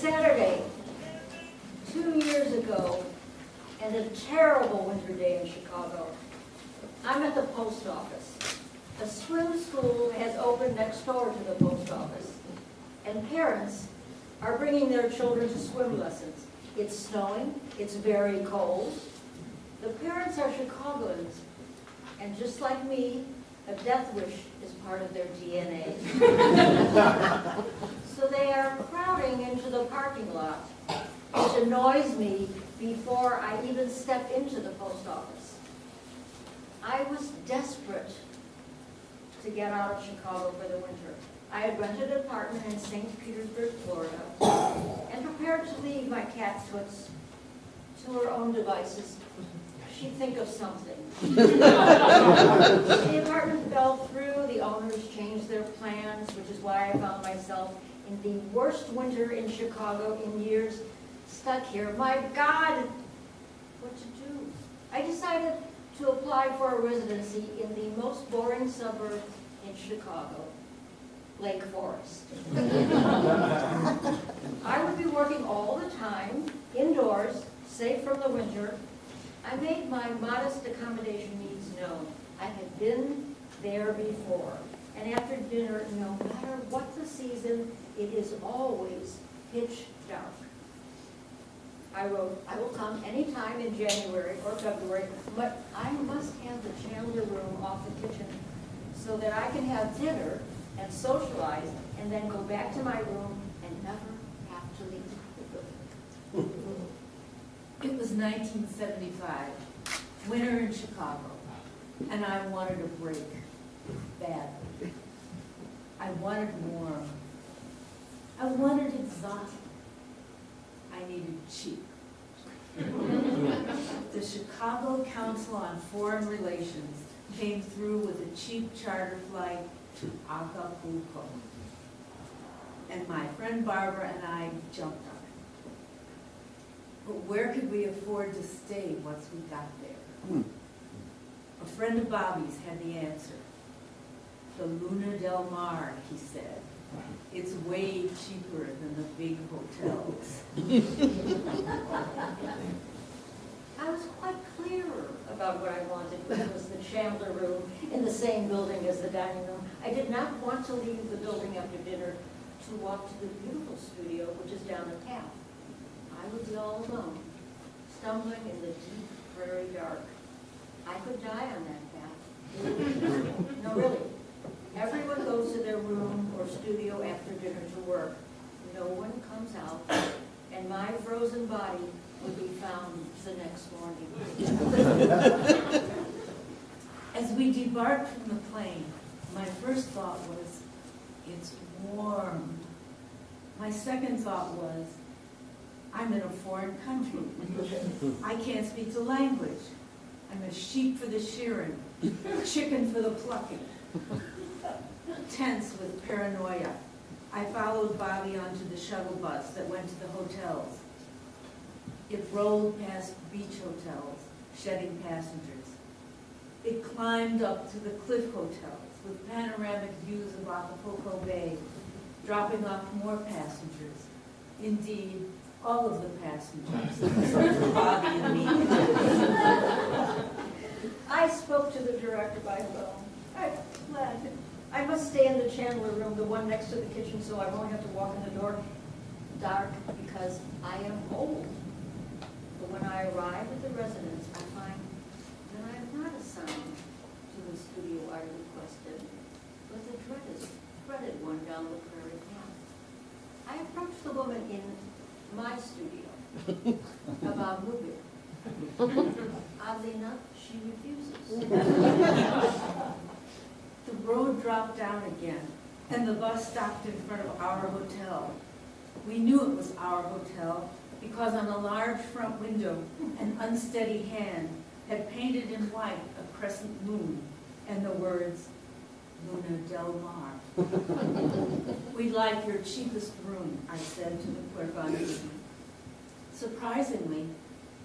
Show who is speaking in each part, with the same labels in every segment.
Speaker 1: Saturday, 2 years ago, and a terrible winter day in Chicago. I'm at the post office. A swim school has opened next door to the post office, and parents are bringing their children to swim lessons. It's snowing, it's very cold. The parents are Chicagoans, and just like me, a death wish is part of their DNA. So they are crowding into the parking lot, which annoys me before I even step into the post office. I was desperate to get out of Chicago for the winter. I had rented an apartment in St. Petersburg, Florida, and prepared to leave my cat Toots to her own devices. She'd think of something. The apartment fell through, the owners changed their plans, which is why I found myself in the worst winter in Chicago in years, stuck here. My God, what to do? I decided to apply for a residency in the most boring suburb in Chicago, Lake Forest. I would be working all the time, indoors, safe from the winter. I made my modest accommodation needs known. I had been there before. And after dinner, no matter what the season, it is always pitch dark. I wrote, I will come anytime in January or February, but I must have the Chandler room off the kitchen so that I can have dinner and socialize and then go back to my room and never have to leave the building.
Speaker 2: It was 1975, winter in Chicago, and I wanted a break badly. I wanted warm. I wanted exotic. I needed cheap. The Chicago Council on Foreign Relations came through with a cheap charter flight to Acapulco. And my friend Barbara and I jumped on it. But where could we afford to stay once we got there? A friend of Bobby's had the answer. The Luna Del Mar, he said. It's way cheaper than the big hotels.
Speaker 1: I was quite clear about what I wanted, which was the Chandler room in the same building as the dining room. I did not want to leave the building after dinner to walk to the beautiful studio, which is down the path. I would be all alone, stumbling in the deep prairie dark. I could die on that path. No, really. Everyone goes to their room or studio after dinner to work. No one comes out, and my frozen body would be found the next morning.
Speaker 2: As we debarked from the plane, my first thought was, it's warm. My second thought was, I'm in a foreign country. I can't speak the language. I'm a sheep for the shearing, chicken for the plucking. Tense with paranoia, I followed Bobby onto the shuttle bus that went to the hotels. It rolled past beach hotels, shedding passengers. It climbed up to the cliff hotels with panoramic views of Acapulco Bay, dropping off more passengers. Indeed, all of the passengers, except for Bobby and me.
Speaker 1: I spoke to the director by phone. I'm glad. I must stay in the Chandler room, the one next to the kitchen, so I won't have to walk in the door dark because I am old. But when I arrive at the residence, I find that I am not assigned to the studio I requested, but the dreaded one down the prairie path. I approached the woman in my studio about moving. Oddly enough, she refuses.
Speaker 2: The road dropped down again, and the bus stopped in front of our hotel. We knew it was our hotel because on a large front window, an unsteady hand had painted in white a crescent moon and the words, Luna Del Mar. We'd like your cheapest room, I said to the clerk on duty. Surprisingly,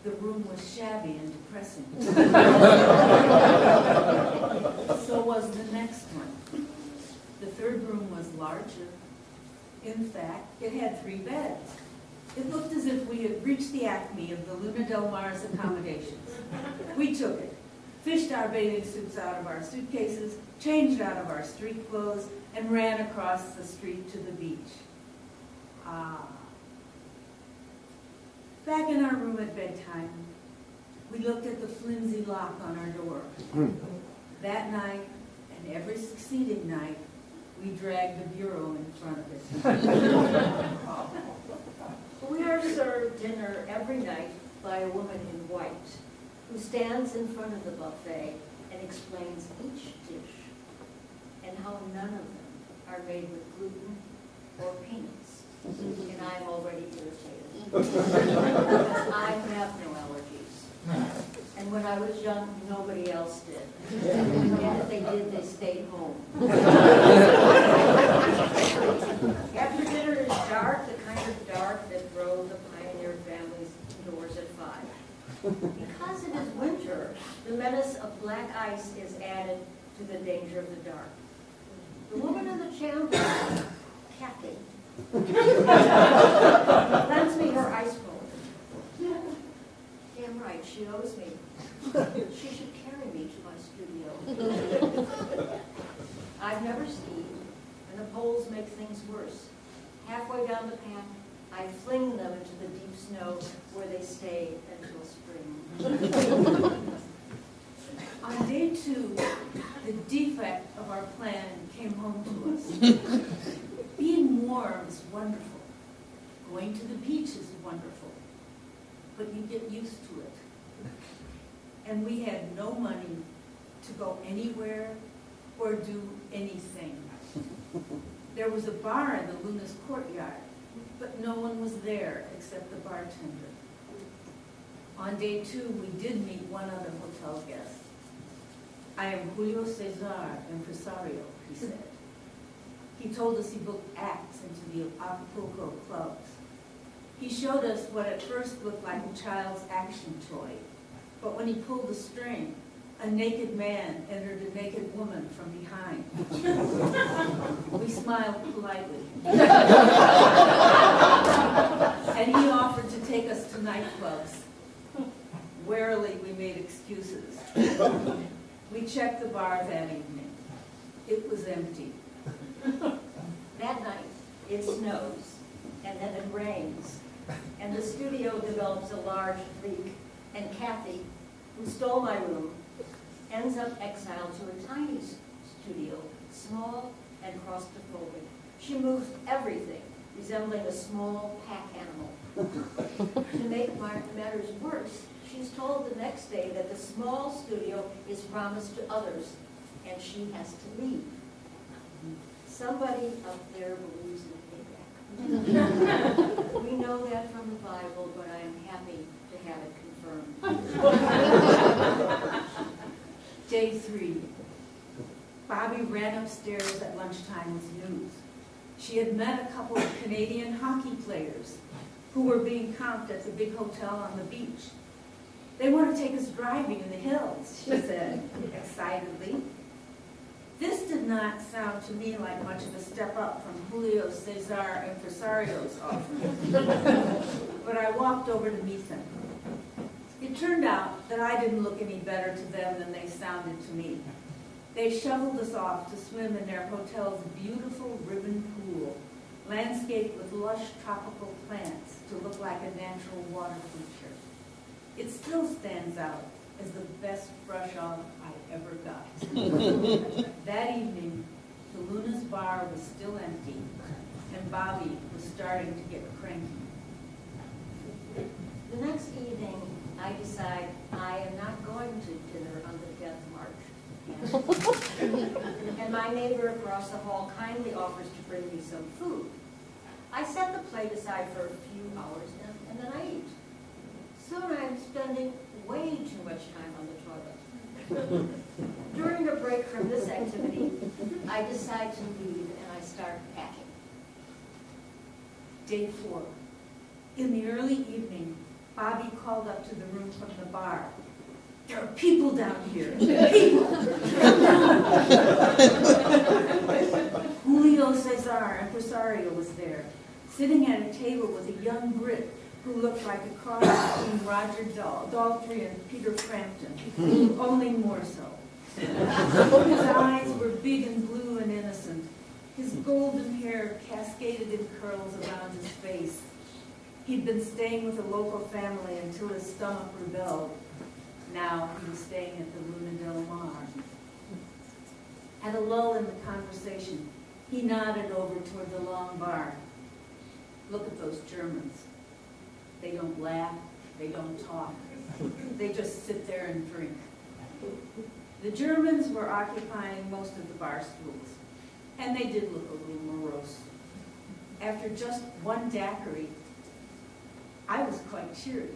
Speaker 2: the room was shabby and depressing. So was the next one. The third room was larger. In fact, it had 3 beds, It looked as if we had reached the acme of the Luna Del Mar's accommodations. We took it, fished our bathing suits out of our suitcases, changed out of our street clothes, and ran across the street to the beach. Back in our room at bedtime, we looked at the flimsy lock on our door. That night, and every succeeding night, we dragged the bureau in front of it.
Speaker 1: We are served dinner every night by a woman in white who stands in front of the buffet and explains each dish and how none of them are made with gluten or peanuts. And I'm already irritated. I have no allergies. And when I was young, nobody else did. And if they did, they stayed home. After dinner is dark, the kind of dark that drove the pioneer families indoors at 5. Because it is winter, the menace of black ice is added to the danger of the dark. The woman in the chamber, Kathy, lends me her ice bowl. Damn right, she owes me. She should carry me to my studio. I've never skied, and the poles make things worse. Halfway down the path, I fling them into the deep snow where they stay until spring.
Speaker 2: On day 2, the defect of our plan came home to us. Being warm is wonderful. Going to the beach is wonderful. But you get used to it. And we had no money to go anywhere or do anything. There was a bar in the Luna's courtyard, but no one was there except the bartender. On day 2, we did meet one other hotel guest. I am Julio Cesar, impresario, he said. He told us he booked acts into the Acapulco clubs. He showed us what at first looked like a child's action toy, but when he pulled the string, a naked man entered a naked woman from behind. We smiled politely. And he offered to take us to nightclubs. Warily, we made excuses. We checked the bar that evening. It was empty.
Speaker 1: That night, it snows, and then it rains, and the studio develops a large leak, and Kathy, who stole my room, ends up exiled to a tiny studio, small and claustrophobic. She moves everything, resembling a small pack animal. To make matters worse, she's told the next day that the small studio is promised to others, and she has to leave. Somebody up there believes in payback. We know that from the Bible, but I am happy to have it confirmed.
Speaker 2: Day 3. Bobby ran upstairs at lunchtime with news. She had met a couple of Canadian hockey players who were being comped at the big hotel on the beach. They want to take us driving in the hills, she said excitedly. This did not sound to me like much of a step up from Julio Cesar Impresario's offer. But I walked over to meet them. It turned out that I didn't look any better to them than they sounded to me. They shoveled us off to swim in their hotel's beautiful ribbon pool, landscaped with lush tropical plants to look like a natural water feature. It still stands out as the best brush off I ever got. That evening, the Luna's bar was still empty, and Bobby was starting to get cranky.
Speaker 1: The next evening, I decide I am not going to dinner on the Death March. And my neighbor across the hall kindly offers to bring me some food. I set the plate aside for a few hours, and then I eat. Soon I'm spending way too much time on the toilet. During a break from this activity, I decide to leave and I start packing.
Speaker 2: Day 4. In the early evening, Bobby called up to the room from the bar. There are people down here. People! Come down! Julio Cesar, impresario, was there. sitting at a table with a young Brit who looked like a cross between Roger Daltrey and Peter Frampton, only more so. His eyes were big and blue and innocent. His golden hair cascaded in curls around his face. He'd been staying with a local family until his stomach rebelled. Now he was staying at the Luna Del Mar. At a lull in the conversation, he nodded over toward the long bar. Look at those Germans. They don't laugh, they don't talk. They just sit there and drink. The Germans were occupying most of the bar stools, and they did look a little morose. After just one daiquiri, I was quite cheery.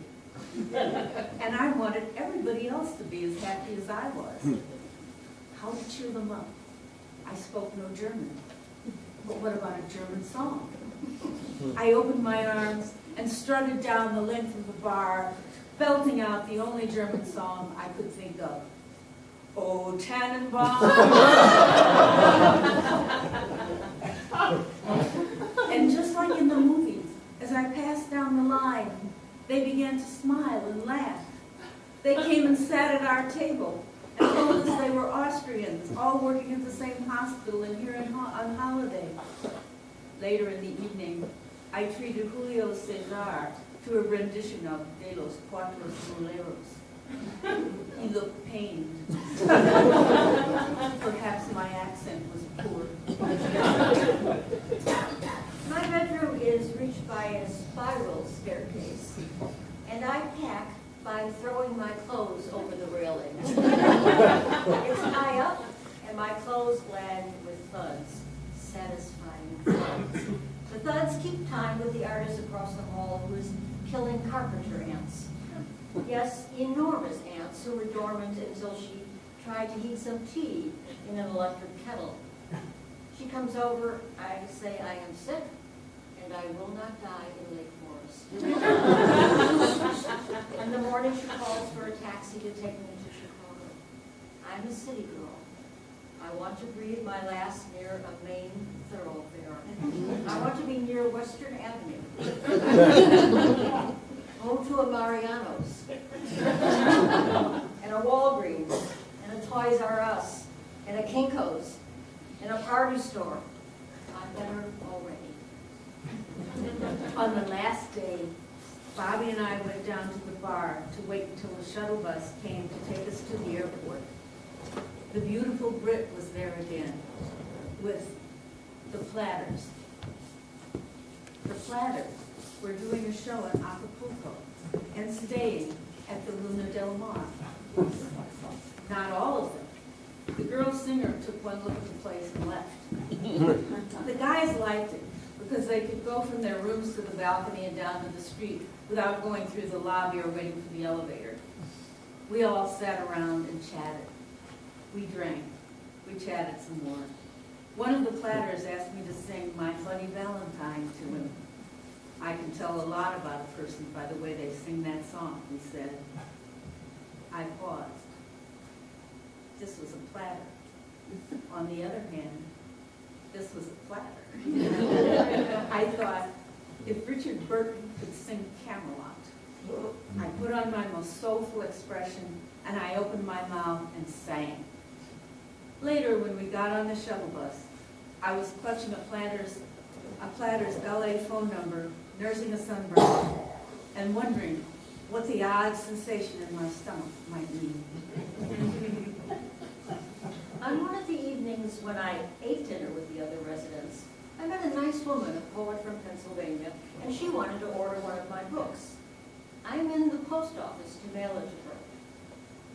Speaker 2: And I wanted everybody else to be as happy as I was. How to cheer them up? I spoke no German. But what about a German song? I opened my arms and strutted down the length of the bar, belting out the only German song I could think of. Oh, Tannenbaum. And just like in the movies, as I passed down the line, they began to smile and laugh. They came and sat at our table and told us they were Austrians, all working at the same hospital and here on holiday. Later in the evening, I treated Julio Cesar to a rendition of De los Cuatro Soleros. He looked pained. Perhaps my accent was poor.
Speaker 1: My bedroom is reached by a spiral staircase, and I pack by throwing my clothes over the railing. It's high up, and my clothes land with thuds, satisfying thuds. The thuds keep time with the artist across the hall who is killing carpenter ants. Yes, enormous ants who were dormant until she tried to heat some tea in an electric kettle. She comes over, I say I am sick, and I will not die in Lake Forest. In the morning she calls for a taxi to take me to Chicago. I'm a city girl. I want to breathe my last near a main thoroughfare. I want to be near Western Avenue. Home to a Mariano's, and a Walgreens, and a Toys R Us, and a Kinko's, and a party store. I'm better already.
Speaker 2: On the last day, Bobby and I went down to the bar to wait until the shuttle bus came to take us to the airport. The beautiful Brit was there again, with the Platters. The Platters were doing a show in Acapulco and staying at the Luna Del Mar. Not all of them. The girl singer took one look at the place and left. The guys liked it because they could go from their rooms to the balcony and down to the street without going through the lobby or waiting for the elevator. We all sat around and chatted. We drank. We chatted some more. One of the Platters asked me to sing My Funny Valentine to him. I can tell a lot about a person by the way they sing that song, he said. I paused. This was a platter. On the other hand, this was a platter. I thought, if Richard Burton could sing Camelot, I put on my most soulful expression and I opened my mouth and sang. Later, when we got on the shuttle bus, I was clutching a Platter's LA phone number, nursing a sunburn, and wondering what the odd sensation in my stomach might mean.
Speaker 1: On one of the evenings when I ate dinner with the other residents, I met a nice woman, a poet from Pennsylvania, and she wanted to order one of my books. I'm in the post office to mail it to her.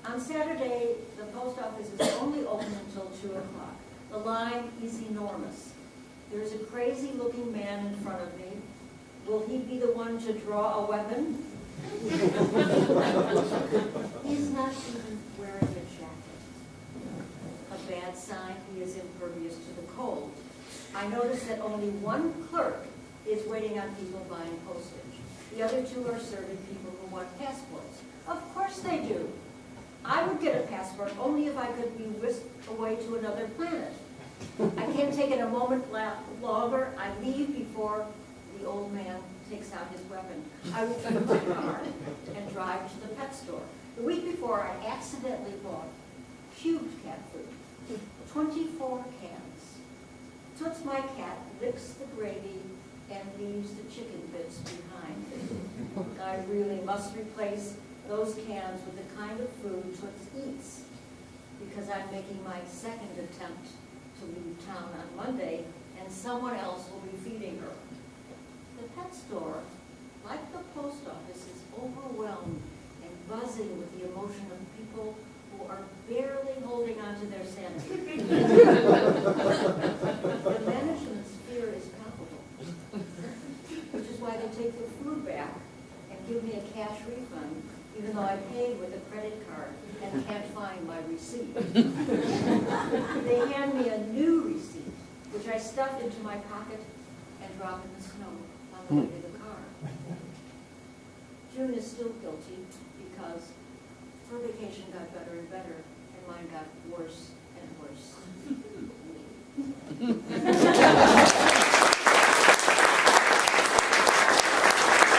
Speaker 1: On Saturday, the post office is only open until 2 o'clock. The line is enormous. There's a crazy-looking man in front of me. Will he be the one to draw a weapon? He's not even wearing a jacket. A bad sign, he is impervious to the cold. I notice that only one clerk is waiting on people buying postage. The other two are serving people who want passports. Of course they do. I would get a passport only if I could be whisked away to another planet. I can't take it a moment longer. I leave before the old man takes out his weapon. I will get in my car and drive to the pet store. The week before, I accidentally bought huge cat food, 24 cans. Toots, my cat, licks the gravy and leaves the chicken bits behind. I really must replace those cans with the kind of food Toots eats, because I'm making my second attempt to leave town on Monday, and someone else will be feeding her. The pet store, like the post office, is overwhelmed and buzzing with the emotion of people who are barely holding on to their sanity. The management's fear is palpable, which is why they take the food back and give me a cash refund, even though I paid with a credit card and can't find my receipt. They hand me a new receipt, which I stuff into my pocket and drop in the snow on the way to the car. June is still guilty because her vacation got better and better, and mine got worse and worse.